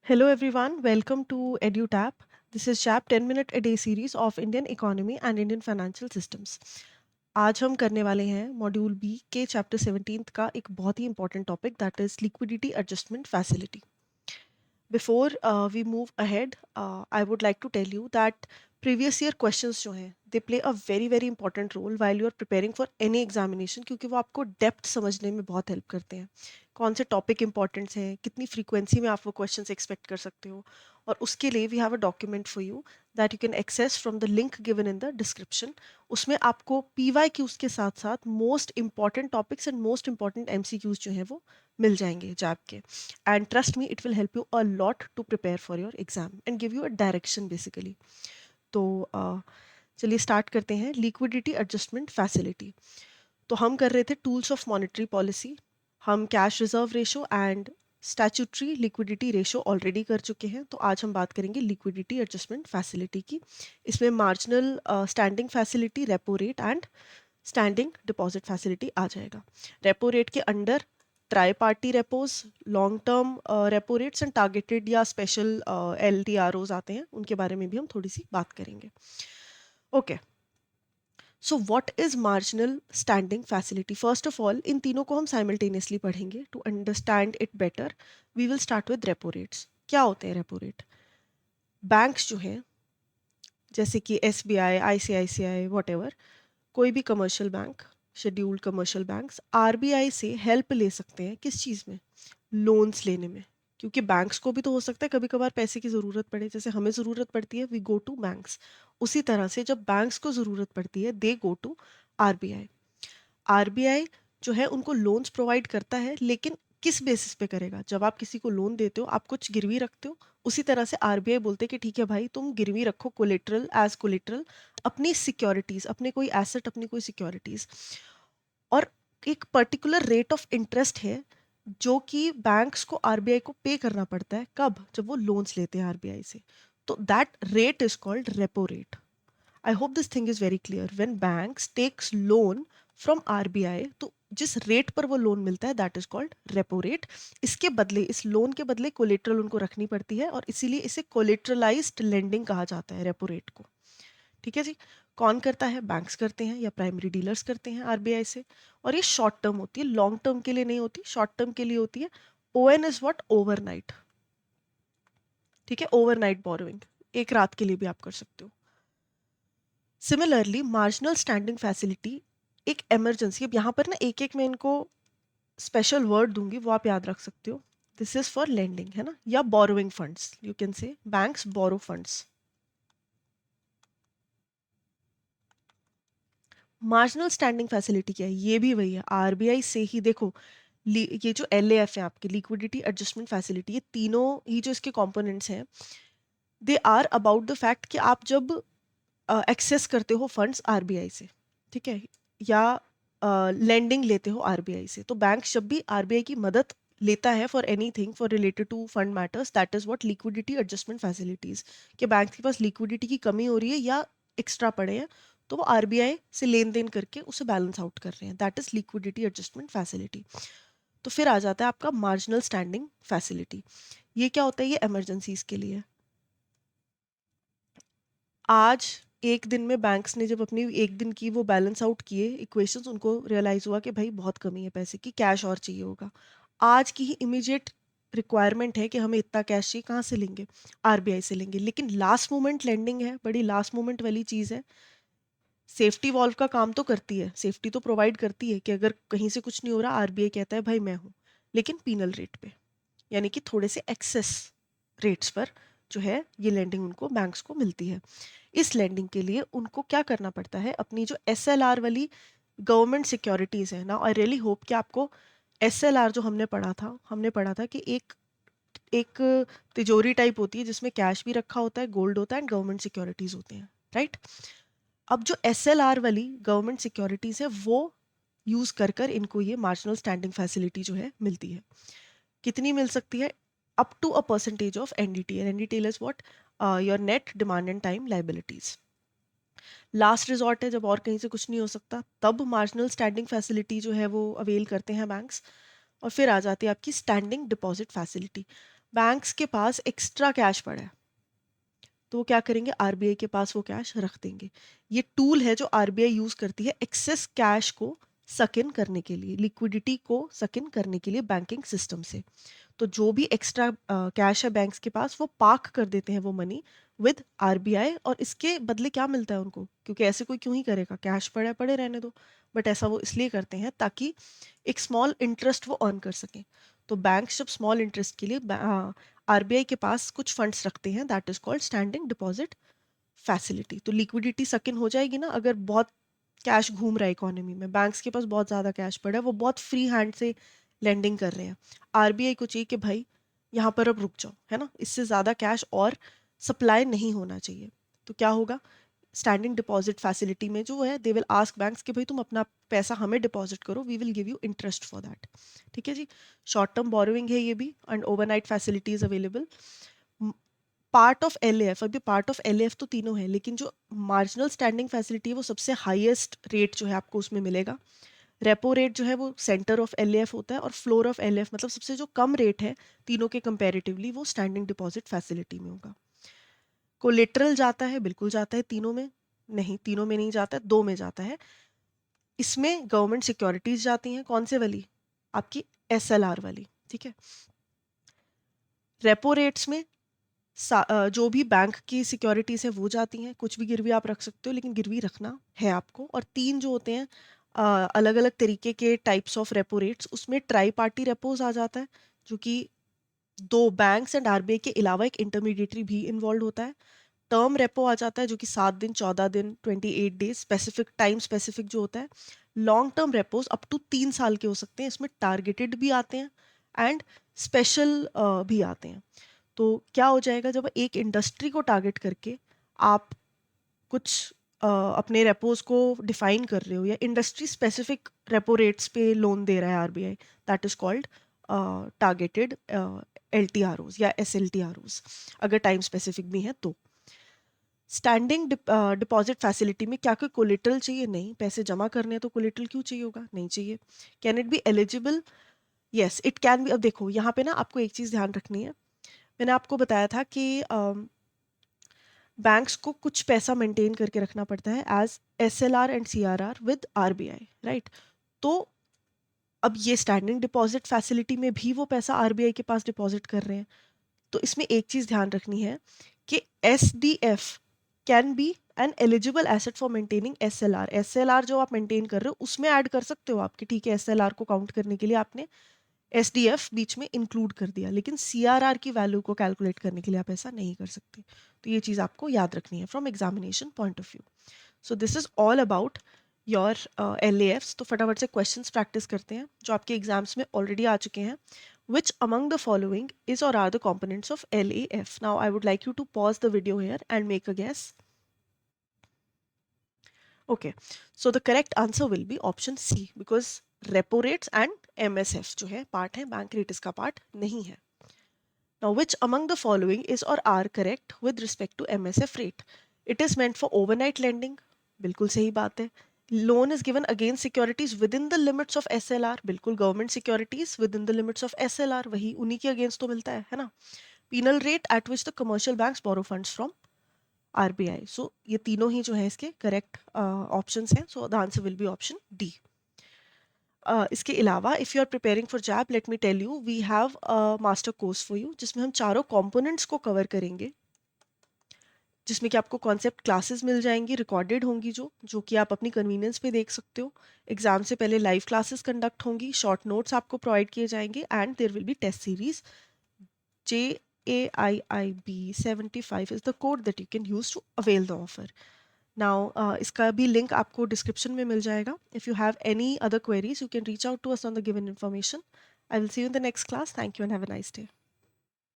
Hello everyone, welcome to EduTap. This is CHAP 10-minute a day series of Indian economy and Indian financial systems. आज हम करने वाले हैं module B के chapter 17 का एक बहुत ही important topic that is liquidity adjustment facility. Before we move ahead, I would like to tell you that previous year questions जो हैं they play a very important role while you are preparing for any examination क्योंकि वो आपको depth समझने में बहुत help करते हैं. कौन से टॉपिक इंपॉर्टेंट्स हैं, कितनी फ्रीक्वेंसी में आप वो क्वेश्चंस एक्सपेक्ट कर सकते हो, और उसके लिए we have a document for you that you can access from the link given in the description. उसमें आपको PYQs के साथ साथ most important topics and most important MCQs जो हैं वो मिल जाएंगे जैप के. And trust me, it will help you a lot to prepare for your exam and give you a direction basically. तो चलिए स्टार्ट करते हैं. Liquidity adjustment facility. तो हम कर रहे थे टूल्स ऑफ मॉनेटरी पॉलिसी. हम cash reserve ratio and statutory liquidity ratio already कर चुके हैं. तो आज हम बात करेंगे लिक्विडिटी एडजस्टमेंट फैसिलिटी की. इसमें marginal standing facility, repo rate and standing deposit facility आ जाएगा. रेपो रेट के under tri party repos, long term repo rates and targeted या स्पेशल LTROs आते हैं, उनके बारे में भी हम थोड़ी सी बात करेंगे. Okay, so what is marginal standing facility? First of all इन तीनों को हम साइमल्टेनियसली पढ़ेंगे to understand it better. We will start with repo rates. क्या होते हैं रेपो रेट? बैंक्स जो हैं जैसे कि SBI, ICICI, वॉट एवर, कोई भी commercial bank, scheduled commercial banks RBI से हेल्प ले सकते हैं. किस चीज़ में? लोन्स लेने में. क्योंकि बैंक्स को भी तो हो सकता है कभी कभार पैसे की ज़रूरत पड़े. जैसे हमें ज़रूरत पड़ती है, वी गो टू बैंक्स. उसी तरह से जब बैंक्स को ज़रूरत पड़ती है, दे गो टू RBI. RBI जो है उनको लोन्स प्रोवाइड करता है, लेकिन किस बेसिस पे करेगा? जब आप किसी को लोन देते हो, आप कुछ गिरवी रखते हो. उसी तरह से RBI बोलते हैं कि ठीक है भाई, तुम गिरवी रखो कोलेटरल, एज कोलेटरल अपनी सिक्योरिटीज, अपने कोई एसेट, अपनी कोई सिक्योरिटीज. और एक पर्टिकुलर रेट ऑफ इंटरेस्ट है जो कि बैंक्स को RBI को पे करना पड़ता है. कब? जब वो लोन्स लेते हैं RBI से. तो that rate is called repo rate. I hope this thing is very clear. When banks takes loan from RBI, तो जिस रेट पर वो लोन मिलता है that is called repo rate. इसके बदले, इस लोन के बदले कोलेट्रल उनको रखनी पड़ती है, और इसीलिए इसे कोलेट्रलाइज्ड लेंडिंग कहा जाता है, रेपो रेट को. ठीक है जी. कौन करता है? बैंक्स करते हैं या प्राइमरी डीलर्स करते हैं RBI से. और ये शॉर्ट टर्म होती है, लॉन्ग टर्म के लिए नहीं होती, शॉर्ट टर्म के लिए होती है. ON is what? ओवरनाइट. ठीक है, ओवरनाइट बोरोइंग, एक रात के लिए भी आप कर सकते हो. सिमिलरली मार्जिनल स्टैंडिंग फैसिलिटी एक इमरजेंसी. अब यहाँ पर ना एक एक मैं इनको स्पेशल वर्ड दूंगी, वो आप याद रख सकते हो. दिस इज फॉर लेंडिंग, है ना, या borrowing funds. You can say banks borrow funds. Marginal standing facility क्या है? ये भी वही है, RBI से ही. देखो, ये जो LAF है आपकी, लिक्विडिटी एडजस्टमेंट फैसिलिटी, ये तीनों ही जो इसके कंपोनेंट्स हैं, they are about the fact कि आप जब एक्सेस करते हो फंड्स RBI से, ठीक है, या लेंडिंग लेते हो RBI से, तो बैंक जब भी RBI की मदद लेता है for anything for related to fund matters, that is what liquidity adjustment facilities. कि बैंक के पास लिक्विडिटी की कमी हो रही है या एक्स्ट्रा पड़े हैं, तो वो RBI से लेन देन करके उसे बैलेंस आउट कर रहे हैं. That is liquidity adjustment facility. तो फिर आ जाता है आपका मार्जिनल स्टैंडिंग फैसिलिटी. ये क्या होता है? ये इमरजेंसीज के लिए. आज एक दिन में बैंक्स ने जब अपनी एक दिन की वो बैलेंस आउट किए इक्वेशंस, उनको रियलाइज हुआ कि भाई बहुत कमी है पैसे की, कैश और चाहिए होगा. आज की ही इमीडिएट रिक्वायरमेंट है कि हमें इतना कैश चाहिए, कहाँ से लेंगे? RBI से लेंगे. लेकिन लास्ट मोमेंट लेंडिंग है, बड़ी लास्ट मोमेंट वाली चीज़ है. सेफ्टी वॉल्व का काम तो करती है, सेफ्टी तो प्रोवाइड करती है कि अगर कहीं से कुछ नहीं हो रहा, RBI कहता है भाई मैं हूँ, लेकिन पीनल रेट पे, यानी कि थोड़े से एक्सेस रेट्स पर जो है ये लेंडिंग उनको, बैंक्स को मिलती है. इस लेंडिंग के लिए उनको क्या करना पड़ता है? अपनी जो SLR वाली गवर्नमेंट सिक्योरिटीज़ है ना, आई रियली होप कि आपको SLR जो हमने पढ़ा था कि एक एक तिजोरी टाइप होती है जिसमें कैश भी रखा होता है, गोल्ड होता है एंड गवर्नमेंट सिक्योरिटीज़ होते हैं, राइट? अब जो SLR वाली गवर्नमेंट सिक्योरिटीज़ है वो यूज़ कर कर इनको ये मार्जिनल स्टैंडिंग फैसिलिटी जो है मिलती है. कितनी मिल सकती है? Up to a percentage of NDTL. NDTL इज व्हाट? Your net demand and time liabilities. Last resort है, जब और कहीं से कुछ नहीं हो सकता, तब मार्जिनल स्टैंडिंग फैसिलिटी जो है वो अवेल करते हैं बैंक्स. और फिर आ जाती है आपकी स्टैंडिंग डिपॉजिट फैसिलिटी। बैंक्स के पास एक्स्ट्रा कैश पड़ा है, तो वो क्या करेंगे, आरबीआई के पास वो कैश रख देंगे। ये टूल है जो आरबीआई यूज करती है एक्सेस कैश को सक इन करने के लिए, लिक्विडिटी को सक इन करने के लिए बैंकिंग सिस्टम से। तो जो भी एक्स्ट्रा कैश है बैंक्स के पास, वो पार्क कर देते हैं वो मनी विद आरबीआई, और इसके बदले क्या मिलता है उनको, क्योंकि ऐसे कोई क्यों ही करेगा, कैश पड़े पड़े रहने दो, बट ऐसा वो इसलिए करते हैं ताकि एक स्मॉल इंटरेस्ट वो अर्न कर सकें। तो बैंक जब स्मॉल इंटरेस्ट के लिए आरबीआई के पास कुछ फंड्स रखते हैं, that is called standing deposit facility. तो लिक्विडिटी सक इन हो जाएगी ना, अगर बहुत कैश घूम रहा है इकोनॉमी में, बैंक्स के पास बहुत ज़्यादा कैश पड़ा है, वो बहुत फ्री हैंड से लेंडिंग कर रहे हैं, आरबीआई को चाहिए कि भाई यहाँ पर अब रुक जाओ, है ना, इससे ज़्यादा कैश और सप्लाई नहीं होना चाहिए। तो क्या होगा, स्टैंडिंग डिपॉजिट फैसिलिटी में जो है, दे विल आस्क बैंक्स कि भाई तुम अपना पैसा हमें डिपॉजिट करो, we will give you interest for that. ठीक है जी। शॉर्ट टर्म बोरोइंग है ये भी, and overnight facilities available. Part of LAF, अभी पार्ट ऑफ एलएएफ तो तीनों है, लेकिन जो मार्जिनल स्टैंडिंग फैसिलिटी है वो सबसे हाईएस्ट रेट जो है आपको उसमें मिलेगा। रेपो रेट जो है वो सेंटर ऑफ एलएएफ होता है, और फ्लोर ऑफ एलएएफ मतलब सबसे जो कम रेट है तीनों के कंपैरेटिवली, वो स्टैंडिंग डिपॉजिट फैसिलिटी में होगा। कोलेटरल जाता है, बिल्कुल जाता है तीनों में, नहीं तीनों में नहीं जाता है, दो में जाता है। इसमें गवर्नमेंट सिक्योरिटीज जाती हैं, कौन से वाली, आपकी एसएलआर वाली। ठीक है। रेपो रेट्स में जो भी बैंक की सिक्योरिटीज है वो जाती हैं, कुछ भी गिरवी आप रख सकते हो, लेकिन गिरवी रखना है आपको। और तीन जो होते हैं अलग अलग तरीके के टाइप्स ऑफ रेपो रेट्स, उसमें ट्राई पार्टी रेपोज आ जाता है, जो कि दो बैंक्स एंड आरबीआई के अलावा एक इंटरमीडिएटरी भी इन्वॉल्व होता है। टर्म रेपो आ जाता है, जो कि 7 दिन, 14 दिन, 28 डेज, स्पेसिफिक टाइम स्पेसिफिक जो होता है। Long term repos up to 3 साल के हो सकते हैं, इसमें टारगेटेड भी आते हैं एंड स्पेशल भी आते हैं। तो क्या हो जाएगा, जब एक इंडस्ट्री को टारगेट करके आप कुछ अपने रेपोज को डिफाइन कर रहे हो, या इंडस्ट्री स्पेसिफिक रेपो रेट्स पे लोन दे रहा है RBI, that is called targeted LTROs या एसएलटीआरओज, अगर टाइम स्पेसिफिक भी है तो। स्टैंडिंग डिपॉजिट फैसिलिटी में क्या कोई कोलेटरल चाहिए, नहीं, पैसे जमा करने हैं तो कोलेटरल क्यों चाहिए होगा, नहीं चाहिए। Can it be eligible, yes it can be. अब देखो यहाँ पे ना आपको एक चीज़ ध्यान रखनी है, मैंने आपको बताया था कि बैंक्स को कुछ पैसा मेंटेन करके रखना पड़ता है as SLR and CRR with RBI, right. तो अब ये स्टैंडिंग डिपॉजिट फैसिलिटी में भी वो पैसा आरबीआई के पास डिपॉजिट कर रहे हैं। तो इसमें एक चीज़ ध्यान रखनी है कि S D F can be N eligible asset for maintaining SLR. SLR जो आप मेंटेन कर रहे हो उसमें ऐड कर सकते हो आपके, ठीक है, एसएलआर को काउंट करने के लिए आपने एसडीएफ बीच में इंक्लूड कर दिया, लेकिन सीआरआर की वैल्यू को कैलकुलेट करने के लिए आप ऐसा नहीं कर सकते। तो ये चीज़ आपको याद रखनी है from examination point of view. So this is all about your LAFs. तो फटाफट से क्वेश्चंस प्रैक्टिस करते हैं जो आपके एग्जाम्स में ऑलरेडी आ चुके हैं। Which among the following is or are the components of LAF? Now I would like you to pause the video here and make a guess. Okay, so the correct answer will be option C, because repo rates and MSF जो है part है, bank rate इसका part नहीं है। Now which among the following is or are correct with respect to MSF rate? It is meant for overnight lending, बिल्कुल सही बात है। Loan is given against securities within the limits of SLR, बिल्कुल government securities within the limits of SLR, वही उन्हीं के against तो मिलता है ना। Penal rate at which the commercial banks borrow funds from RBI. So ये तीनों ही जो है इसके करेक्ट ऑप्शंस हैं, so the answer will be option D. इसके अलावा if you are preparing for JAIIB, let me tell you we have a master course for you, जिसमें हम चारों कंपोनेंट्स को कवर करेंगे, जिसमें कि आपको कॉन्सेप्ट क्लासेस मिल जाएंगी, रिकॉर्डेड होंगी, जो कि आप अपनी कन्वीनियंस पे देख सकते हो। एग्जाम से पहले लाइव क्लासेस कंडक्ट होंगी, शॉर्ट नोट्स आपको प्रोवाइड किए जाएंगे, and there will be test series. JAIIB75 is the code that you can use to avail the offer. Now, इसका भी लिंक आपको डिस्क्रिप्शन में मिल जाएगा. If you have any other queries, you can reach out to us on the given information. I will see you in the next class. Thank you and have a nice day.